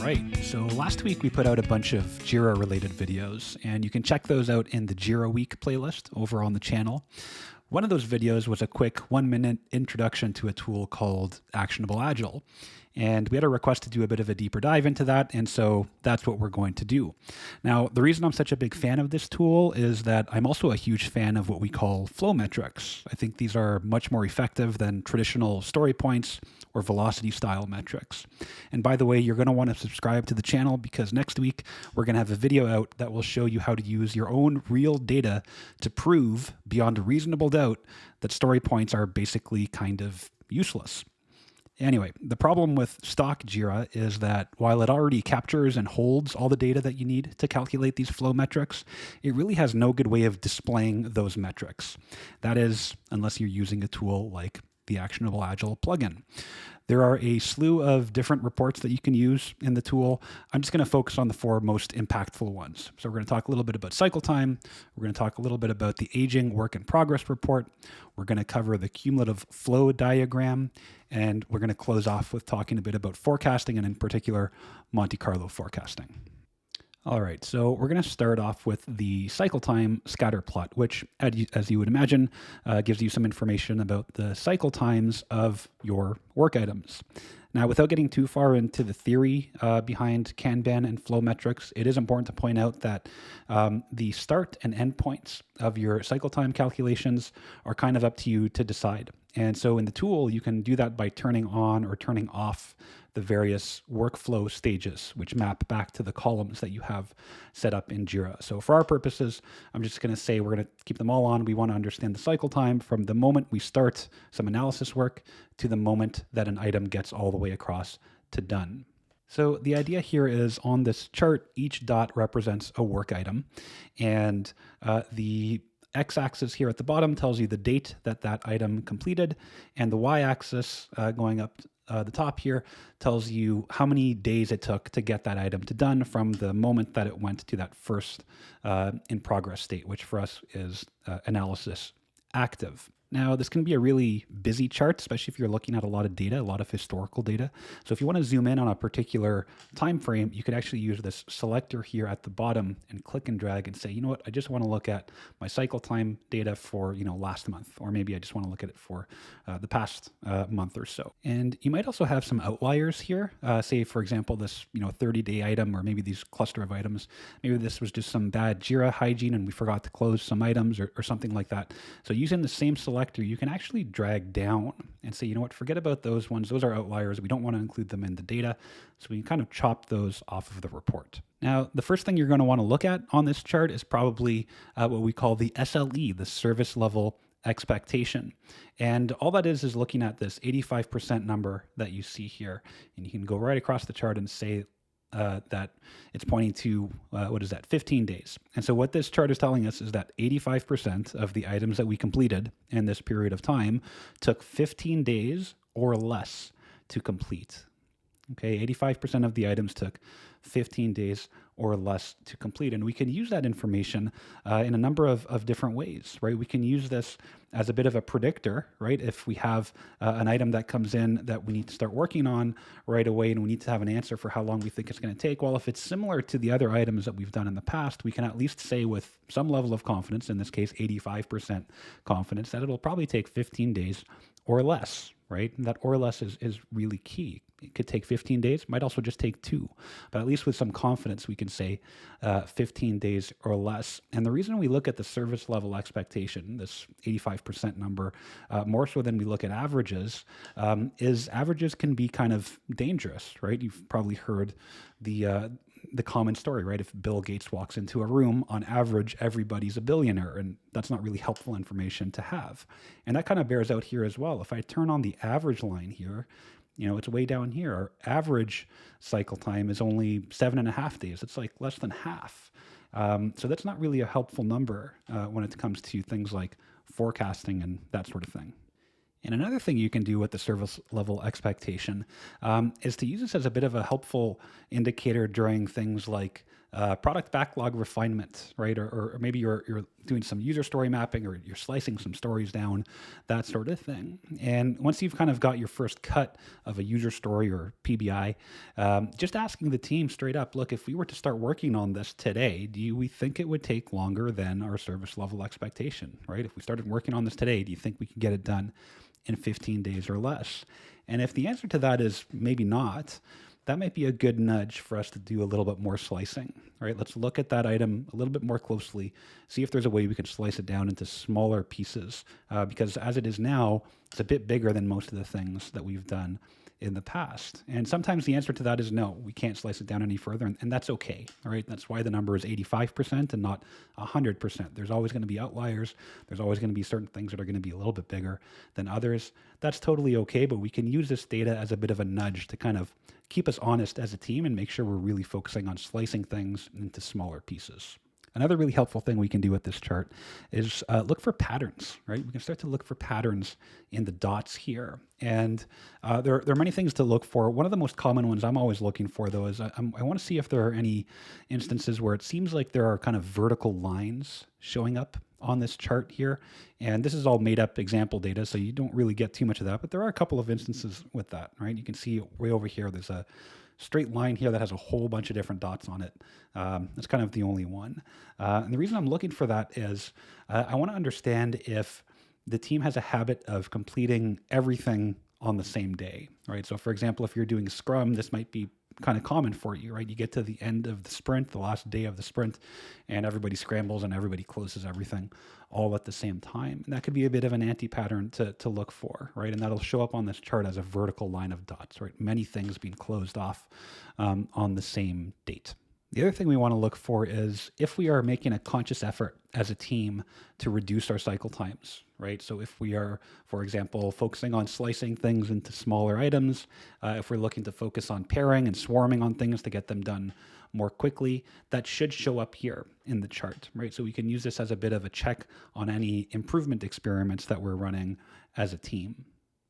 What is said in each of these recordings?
right, so last week we put out a bunch of Jira related videos, and you can check those out in the Jira Week playlist over on the channel. One of those videos was a quick 1-minute introduction to a tool called Actionable Agile. And we had a request to do a bit of a deeper dive into that, and so that's what we're going to do. Now, the reason I'm such a big fan of this tool is that I'm also a huge fan of what we call flow metrics. I think these are much more effective than traditional story points or velocity style metrics. And by the way, you're going to want to subscribe to the channel because next week we're going to have a video out that will show you how to use your own real data to prove beyond a reasonable doubt that story points are basically kind of useless. Anyway, the problem with stock Jira is that while it already captures and holds all the data that you need to calculate these flow metrics, it really has no good way of displaying those metrics. That is, unless you're using a tool like the Actionable Agile plugin. There are a slew of different reports that you can use in the tool. I'm just going to focus on the 4 most impactful ones. So we're going to talk a little bit about cycle time. We're going to talk a little bit about the aging work in progress report. We're going to cover the cumulative flow diagram. And we're going to close off with talking a bit about forecasting and in particular, Monte Carlo forecasting. All right, so we're going to start off with the cycle time scatter plot, which, as you would imagine, gives you some information about the cycle times of your work items. Now, without getting too far into the theory behind Kanban and flow metrics, it is important to point out that the start and end points of your cycle time calculations are kind of up to you to decide. And so in the tool, you can do that by turning on or turning off the various workflow stages, which map back to the columns that you have set up in Jira. So for our purposes, I'm just going to say we're going to keep them all on. We want to understand the cycle time from the moment we start some analysis work to the moment that an item gets all the way across to done. So the idea here is on this chart, each dot represents a work item, and the x-axis here at the bottom tells you the date that that item completed, and the y-axis going up the top here tells you how many days it took to get that item to done from the moment that it went to that first in progress state, which for us is analysis active. Now, this can be a really busy chart, especially if you're looking at a lot of data, a lot of historical data. So if you want to zoom in on a particular time frame, you could actually use this selector here at the bottom and click and drag and say, you know what, I just want to look at my cycle time data for, last month, or maybe I just want to look at it for the past month or so. And you might also have some outliers here. Say, for example, this 30-day item, or maybe these cluster of items. Maybe this was just some bad Jira hygiene and we forgot to close some items or something like that. So using the same selector, you can actually drag down and say, you know what, forget about those ones. Those are outliers. We don't want to include them in the data. So we can kind of chop those off of the report. Now, the first thing you're going to want to look at on this chart is probably what we call the SLE, the service level expectation. And all that is looking at this 85% number that you see here. And you can go right across the chart and say, that it's pointing to, 15 days. And so what this chart is telling us is that 85% of the items that we completed in this period of time took 15 days or less to complete. Okay, 85% of the items took 15 days or less to complete. And we can use that information in a number of different ways, right? We can use this as a bit of a predictor, right? If we have an item that comes in that we need to start working on right away and we need to have an answer for how long we think it's going to take, well, if it's similar to the other items that we've done in the past, we can at least say with some level of confidence, in this case, 85% confidence, that it'll probably take 15 days or less, right? And that or less is really key. It could take 15 days, might also just take 2, but at least with some confidence, we can say 15 days or less. And the reason we look at the service level expectation, this 85% number, more so than we look at averages, is averages can be kind of dangerous, right? You've probably heard the common story, right? If Bill Gates walks into a room, on average, everybody's a billionaire, and that's not really helpful information to have. And that kind of bears out here as well. If I turn on the average line here, it's way down here. Our average cycle time is only 7.5 days. It's like less than half. So that's not really a helpful number when it comes to things like forecasting and that sort of thing. And another thing you can do with the service level expectation is to use this as a bit of a helpful indicator during things like product backlog refinement, right? Or maybe you're doing some user story mapping, or you're slicing some stories down, that sort of thing. And once you've kind of got your first cut of a user story or PBI, just asking the team straight up, look, if we were to start working on this today, do we think it would take longer than our service level expectation, right? If we started working on this today, do you think we could get it done in 15 days or less? And if the answer to that is maybe not, that might be a good nudge for us to do a little bit more slicing, right? Let's look at that item a little bit more closely, see if there's a way we can slice it down into smaller pieces, because as it is now, it's a bit bigger than most of the things that we've done in the past. And sometimes the answer to that is no, we can't slice it down any further, and that's okay, all right? That's why the number is 85% and not 100%. There's always going to be outliers. There's always going to be certain things that are going to be a little bit bigger than others. That's totally okay, but we can use this data as a bit of a nudge to kind of keep us honest as a team and make sure we're really focusing on slicing things into smaller pieces. Another really helpful thing we can do with this chart is look for patterns, right? We can start to look for patterns in the dots here. And there are many things to look for. One of the most common ones I'm always looking for, though, is I want to see if there are any instances where it seems like there are kind of vertical lines showing up on this chart here. And this is all made up example data, so you don't really get too much of that, but there are a couple of instances with that, right? You can see way over here, there's a straight line here that has a whole bunch of different dots on it. That's kind of the only one. And the reason I'm looking for that is I want to understand if the team has a habit of completing everything on the same day, right? So for example, if you're doing Scrum, this might be kind of common for you, right? You get to the end of the sprint, the last day of the sprint, and everybody scrambles and everybody closes everything all at the same time. And that could be a bit of an anti-pattern to look for, right? And that'll show up on this chart as a vertical line of dots, right? Many things being closed off on the same date. The other thing we want to look for is if we are making a conscious effort as a team to reduce our cycle times, right? So if we are, for example, focusing on slicing things into smaller items, if we're looking to focus on pairing and swarming on things to get them done more quickly, that should show up here in the chart, right? So we can use this as a bit of a check on any improvement experiments that we're running as a team.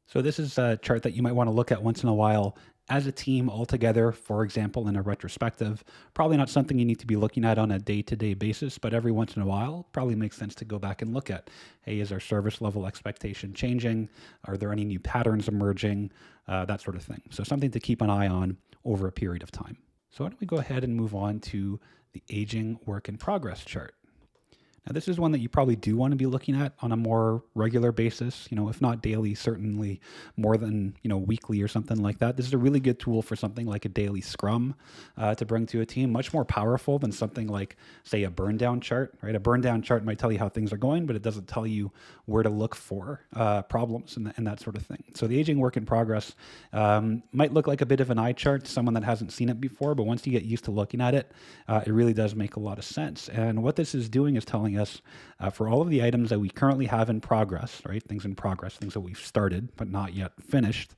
So this is a chart that you might want to look at once in a while as a team all together, for example, in a retrospective. Probably not something you need to be looking at on a day-to-day basis, but every once in a while, probably makes sense to go back and look at, hey, is our service level expectation changing? Are there any new patterns emerging? That sort of thing. So something to keep an eye on over a period of time. So why don't we go ahead and move on to the aging work in progress chart. Now, this is one that you probably do want to be looking at on a more regular basis, if not daily, certainly more than, weekly or something like that. This is a really good tool for something like a daily scrum to bring to a team, much more powerful than something like, say, a burn down chart, right? A burn down chart might tell you how things are going, but it doesn't tell you where to look for problems and that sort of thing. So the aging work in progress might look like a bit of an eye chart to someone that hasn't seen it before, but once you get used to looking at it, it really does make a lot of sense. And what this is doing is telling us for all of the items that we currently have in progress, right? Things in progress, things that we've started but not yet finished,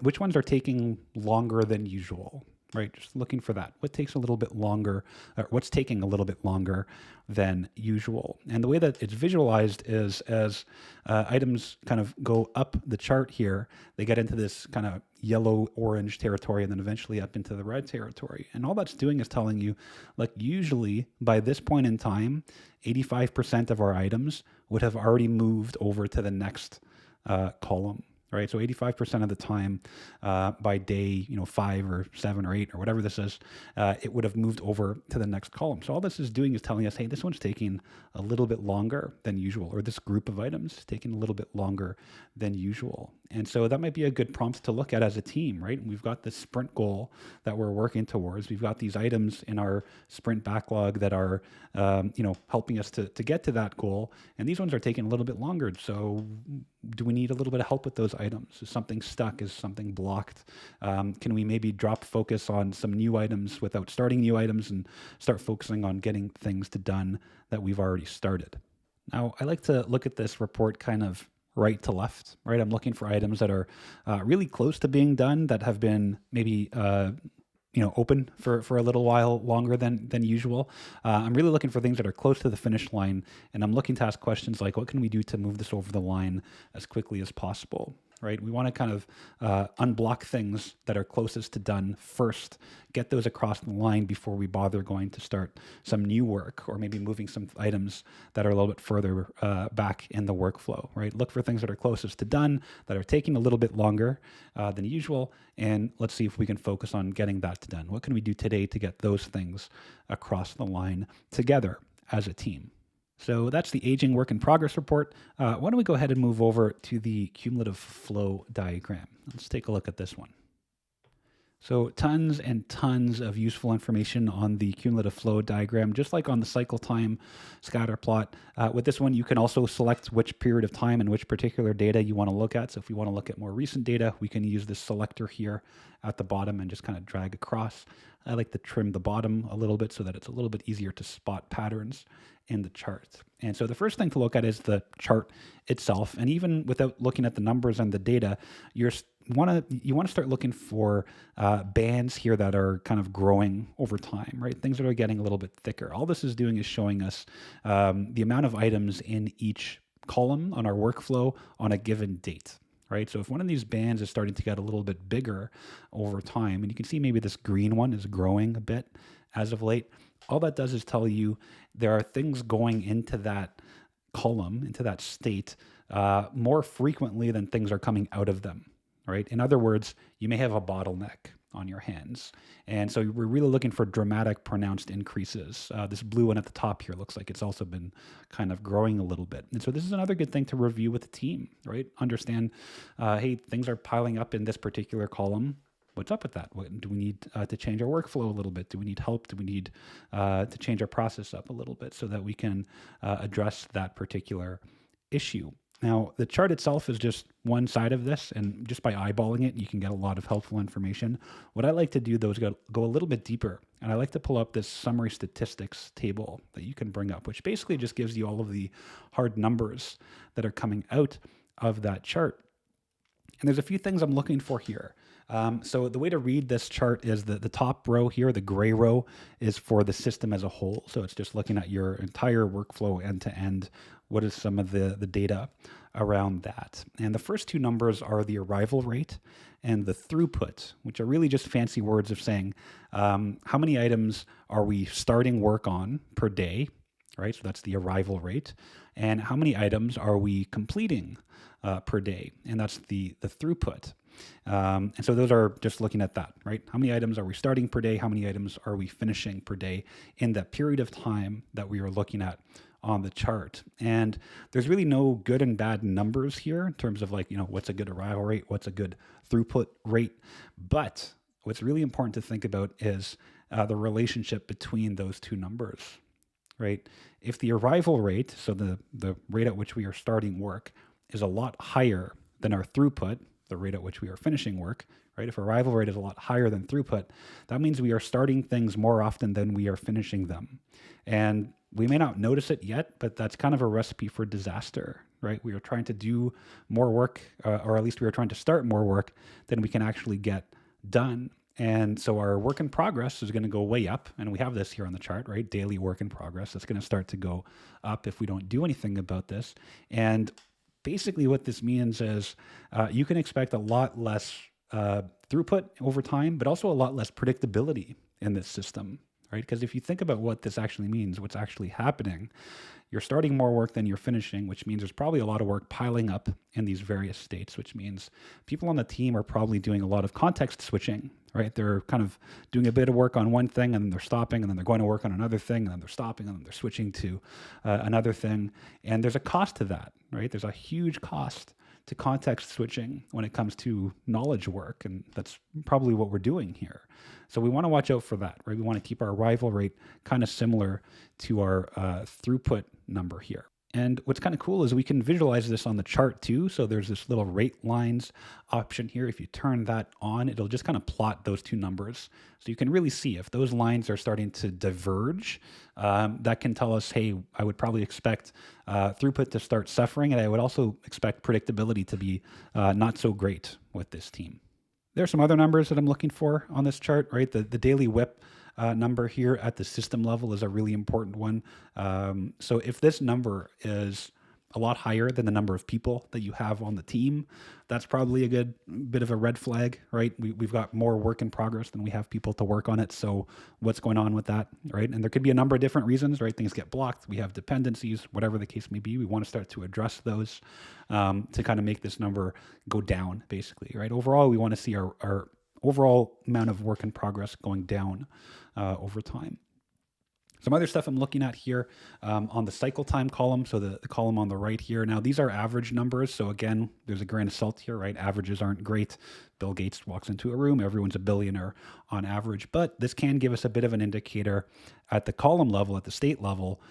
which ones are taking longer than usual, right? Just looking for that. What takes a little bit longer, or what's taking a little bit longer than usual? And the way that it's visualized is as items kind of go up the chart here, they get into this kind of yellow-orange territory and then eventually up into the red territory. And all that's doing is telling you, like, usually by this point in time, 85% of our items would have already moved over to the next column. Right, so 85% of the time by day 5 or 7 or 8 or whatever this is, it would have moved over to the next column. So all this is doing is telling us, hey, this one's taking a little bit longer than usual, or this group of items is taking a little bit longer than usual. And so that might be a good prompt to look at as a team, right? We've got this sprint goal that we're working towards. We've got these items in our sprint backlog that are, helping us to get to that goal. And these ones are taking a little bit longer. So do we need a little bit of help with those items? Is something stuck? Is something blocked? Can we maybe drop focus on some new items without starting new items and start focusing on getting things done that we've already started? Now, I like to look at this report kind of right to left, right? I'm looking for items that are really close to being done, that have been maybe open for a little while longer than usual. I'm really looking for things that are close to the finish line, and I'm looking to ask questions like, what can we do to move this over the line as quickly as possible? right? We want to kind of unblock things that are closest to done first, get those across the line before we bother going to start some new work or maybe moving some items that are a little bit further back in the workflow, right? Look for things that are closest to done, that are taking a little bit longer than usual, and let's see if we can focus on getting that done. What can we do today to get those things across the line together as a team? So that's the aging work in progress report. Why don't we go ahead and move over to the cumulative flow diagram? Let's take a look at this one. So tons and tons of useful information on the cumulative flow diagram, just like on the cycle time scatter plot. With this one, you can also select which period of time and which particular data you want to look at. So if we want to look at more recent data, we can use this selector here at the bottom and just kind of drag across. I like to trim the bottom a little bit so that it's a little bit easier to spot patterns in the chart. And so the first thing to look at is the chart itself. And even without looking at the numbers and the data, you want to start looking for bands here that are kind of growing over time, right? Things that are getting a little bit thicker. All this is doing is showing us the amount of items in each column on our workflow on a given date, right? So if one of these bands is starting to get a little bit bigger over time, and you can see maybe this green one is growing a bit as of late, all that does is tell you there are things going into that column, into that state, more frequently than things are coming out of them, right? In other words, you may have a bottleneck on your hands. And so we're really looking for dramatic, pronounced increases. This blue one at the top here looks like it's also been kind of growing a little bit. And so this is another good thing to review with the team, right? Understand, hey, things are piling up in this particular column. What's up with that? Do we need to change our workflow a little bit? Do we need help? Do we need to change our process up a little bit so that we can address that particular issue? Now, the chart itself is just one side of this, and just by eyeballing it, you can get a lot of helpful information. What I like to do, though, is go a little bit deeper, and I like to pull up this summary statistics table that you can bring up, which basically just gives you all of the hard numbers that are coming out of that chart. And there's a few things I'm looking for here. So the way to read this chart is the top row here, the gray row, is for the system as a whole. So it's just looking at your entire workflow end to end. What is some of the data around that? And the first two numbers are the arrival rate and the throughput, which are really just fancy words of saying how many items are we starting work on per day, right? So that's the arrival rate. And how many items are we completing per day? And that's the throughput. And so those are just looking at that, right? How many items are we starting per day? How many items are we finishing per day in that period of time that we are looking at on the chart? And there's really no good and bad numbers here in terms of like, what's a good arrival rate? What's a good throughput rate? But what's really important to think about is the relationship between those two numbers, right? If the arrival rate, so the rate at which we are starting work, is a lot higher than our throughput, the rate at which we are finishing work, right? If arrival rate is a lot higher than throughput, that means we are starting things more often than we are finishing them. And we may not notice it yet, but that's kind of a recipe for disaster, right? We are trying to do more work, or at least we are trying to start more work than we can actually get done. And so our work in progress is going to go way up. And we have this here on the chart, right? Daily work in progress. It's going to start to go up if we don't do anything about this. And basically what this means is you can expect a lot less throughput over time, but also a lot less predictability in this system, right? Because if you think about what this actually means, what's actually happening, you're starting more work than you're finishing, which means there's probably a lot of work piling up in these various states, which means people on the team are probably doing a lot of context switching, right? They're kind of doing a bit of work on one thing and then they're stopping and then they're going to work on another thing and then they're stopping and then they're switching to another thing. And there's a cost to that, right? There's a huge cost to context switching when it comes to knowledge work. And that's probably what we're doing here. So we want to watch out for that, right? We want to keep our arrival rate kind of similar to our throughput number here. And what's kind of cool is we can visualize this on the chart too. So there's this little rate lines option here. If you turn that on, it'll just kind of plot those two numbers. So you can really see if those lines are starting to diverge, that can tell us, hey, I would probably expect throughput to start suffering. And I would also expect predictability to be not so great with this team. There are some other numbers that I'm looking for on this chart, right? The daily WIP number here at the system level is a really important one. So if this number is a lot higher than the number of people that you have on the team, that's probably a good bit of a red flag, right? We've got more work in progress than we have people to work on it. So what's going on with that, right? And there could be a number of different reasons, right? Things get blocked. We have dependencies, whatever the case may be. We want to start to address those to kind of make this number go down, basically, right? Overall, we want to see our overall amount of work in progress going down over time. Some other stuff I'm looking at here on the cycle time column, so the column on the right here. Now, these are average numbers, so again, there's a grain of salt here, right? Averages aren't great. Bill Gates walks into a room, everyone's a billionaire on average, but this can give us a bit of an indicator at the column level, at the state level,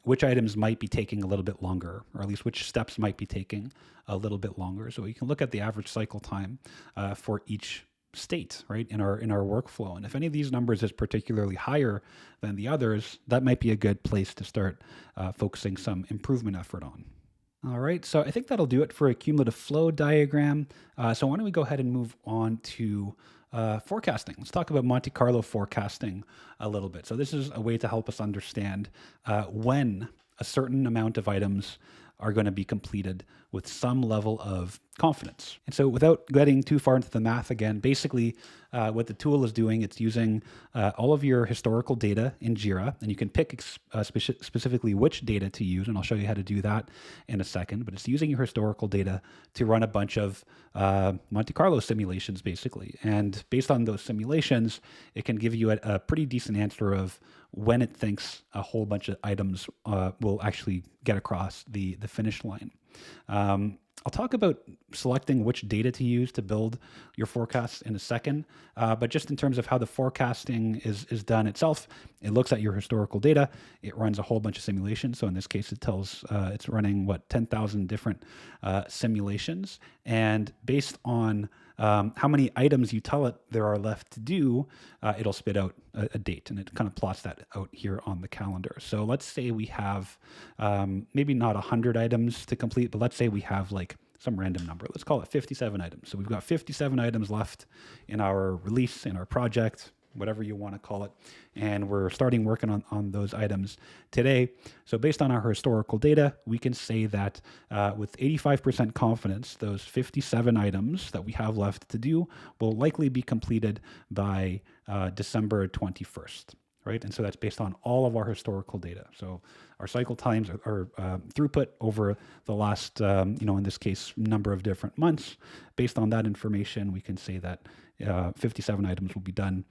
which items might be taking a little bit longer, or at least which steps might be taking a little bit longer. So you can look at the average cycle time for each state, right, in our workflow. And if any of these numbers is particularly higher than the others, that might be a good place to start focusing some improvement effort on. All right, so I think that'll do it for a cumulative flow diagram. So why don't we go ahead and move on to forecasting. Let's talk about Monte Carlo forecasting a little bit. So this is a way to help us understand when a certain amount of items are going to be completed with some level of confidence. And so without getting too far into the math again, basically what the tool is doing, it's using all of your historical data in Jira, and you can pick specifically which data to use, and I'll show you how to do that in a second, but it's using your historical data to run a bunch of Monte Carlo simulations, basically. And based on those simulations, it can give you a pretty decent answer of when it thinks a whole bunch of items will actually get across the finish line. I'll talk about selecting which data to use to build your forecasts in a second, but just in terms of how the forecasting is done itself, it looks at your historical data, it runs a whole bunch of simulations. So in this case, it tells it's running 10,000 different simulations, and based on how many items you tell it there are left to do, it'll spit out a date, and it kind of plots that out here on the calendar. So let's say we have maybe not 100 items to complete, but let's say we have like some random number. Let's call it 57 items. So we've got 57 items left in our release, in our project, whatever you want to call it. And we're starting working on those items today. So based on our historical data, we can say that with 85% confidence, those 57 items that we have left to do will likely be completed by December 21st. Right, and so that's based on all of our historical data. So our cycle times are throughput over the last, in this case, number of different months. Based on that information, we can say that 57 items will be done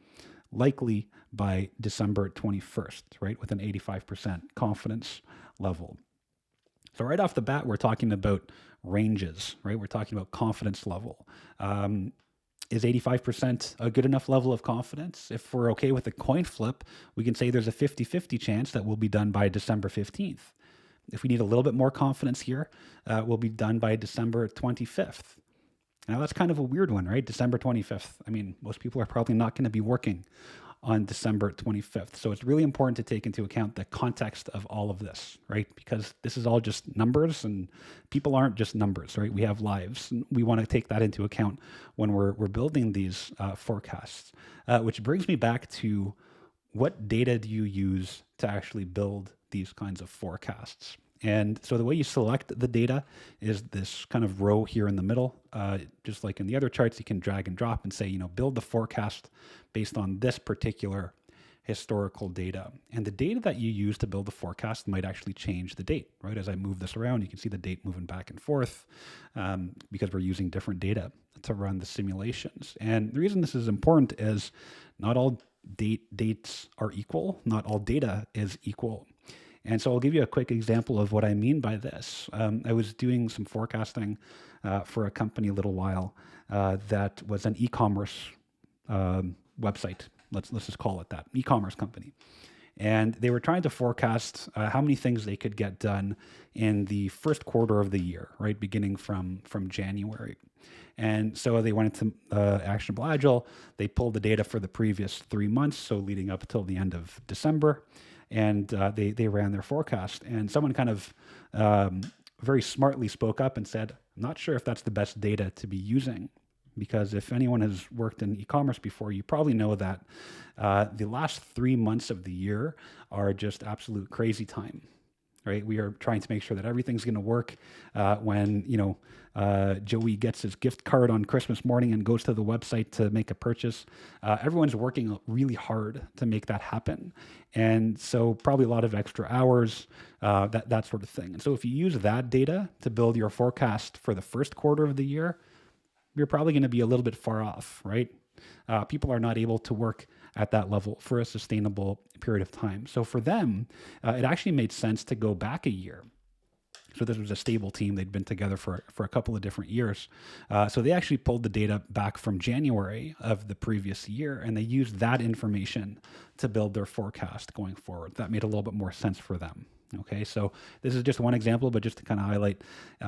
likely by December 21st, right, with an 85% confidence level. So right off the bat, we're talking about ranges, right? We're talking about confidence level. Is 85% a good enough level of confidence? If we're okay with a coin flip, we can say there's a 50-50 chance that we'll be done by December 15th. If we need a little bit more confidence here, we'll be done by December 25th. Now that's kind of a weird one, right? December 25th. I mean, most people are probably not going to be working on December 25th. So it's really important to take into account the context of all of this, right? Because this is all just numbers, and people aren't just numbers, right? We have lives, and we want to take that into account when we're building these forecasts, which brings me back to what data do you use to actually build these kinds of forecasts? And so the way you select the data is this kind of row here in the middle. Just like in the other charts, you can drag and drop and say, build the forecast based on this particular historical data. And the data that you use to build the forecast might actually change the date, right? As I move this around, you can see the date moving back and forth because we're using different data to run the simulations. And the reason this is important is not all dates are equal. Not all data is equal. And so I'll give you a quick example of what I mean by this. I was doing some forecasting for a company a little while that was an e-commerce website. Let's just call it that, e-commerce company. And they were trying to forecast how many things they could get done in the first quarter of the year, right, beginning from January. And so they went into Actionable Agile. They pulled the data for the previous 3 months, so leading up until the end of December. And they ran their forecast. And someone kind of very smartly spoke up and said, I'm not sure if that's the best data to be using, because if anyone has worked in e-commerce before, you probably know that the last 3 months of the year are just absolute crazy time. right? We are trying to make sure that everything's going to work when, Joey gets his gift card on Christmas morning and goes to the website to make a purchase. Everyone's working really hard to make that happen. And so probably a lot of extra hours, that sort of thing. And so if you use that data to build your forecast for the first quarter of the year, you're probably going to be a little bit far off, right? People are not able to work at that level for a sustainable period of time. So for them, it actually made sense to go back a year. So this was a stable team. They'd been together for a couple of different years. So they actually pulled the data back from January of the previous year, and they used that information to build their forecast going forward. That made a little bit more sense for them. Okay, so this is just one example, but just to kind of highlight,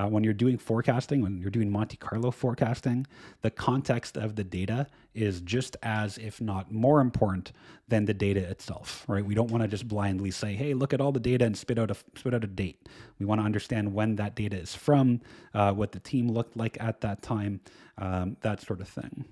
when you're doing forecasting, when you're doing Monte Carlo forecasting, the context of the data is just as, if not more important than the data itself, right? We don't want to just blindly say, hey, look at all the data and spit out a date. We want to understand when that data is from, what the team looked like at that time, that sort of thing.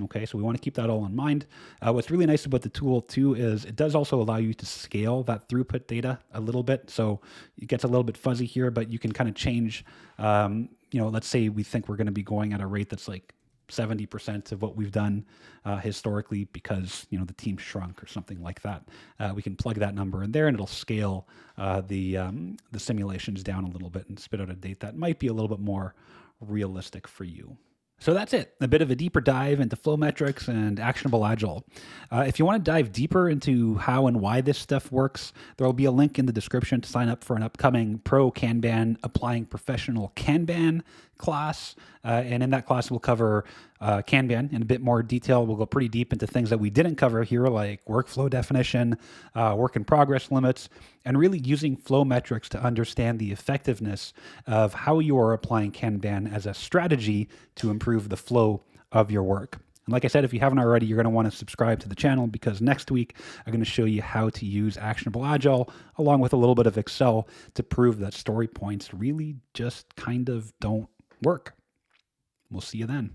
Okay, so we want to keep that all in mind. What's really nice about the tool too is it does also allow you to scale that throughput data a little bit. So it gets a little bit fuzzy here, but you can kind of change, let's say we think we're going to be going at a rate that's like 70% of what we've done historically because, the team shrunk or something like that. We can plug that number in there and it'll scale the simulations down a little bit and spit out a date that might be a little bit more realistic for you. So that's it, a bit of a deeper dive into flow metrics and Actionable Agile. If you want to dive deeper into how and why this stuff works, there will be a link in the description to sign up for an upcoming Pro Kanban Applying Professional Kanban class. And in that class, we'll cover Kanban in a bit more detail. We'll go pretty deep into things that we didn't cover here, like workflow definition, work in progress limits, and really using flow metrics to understand the effectiveness of how you are applying Kanban as a strategy to improve the flow of your work. And like I said, if you haven't already, you're going to want to subscribe to the channel because next week I'm going to show you how to use Actionable Agile along with a little bit of Excel to prove that story points really just kind of don't work. We'll see you then.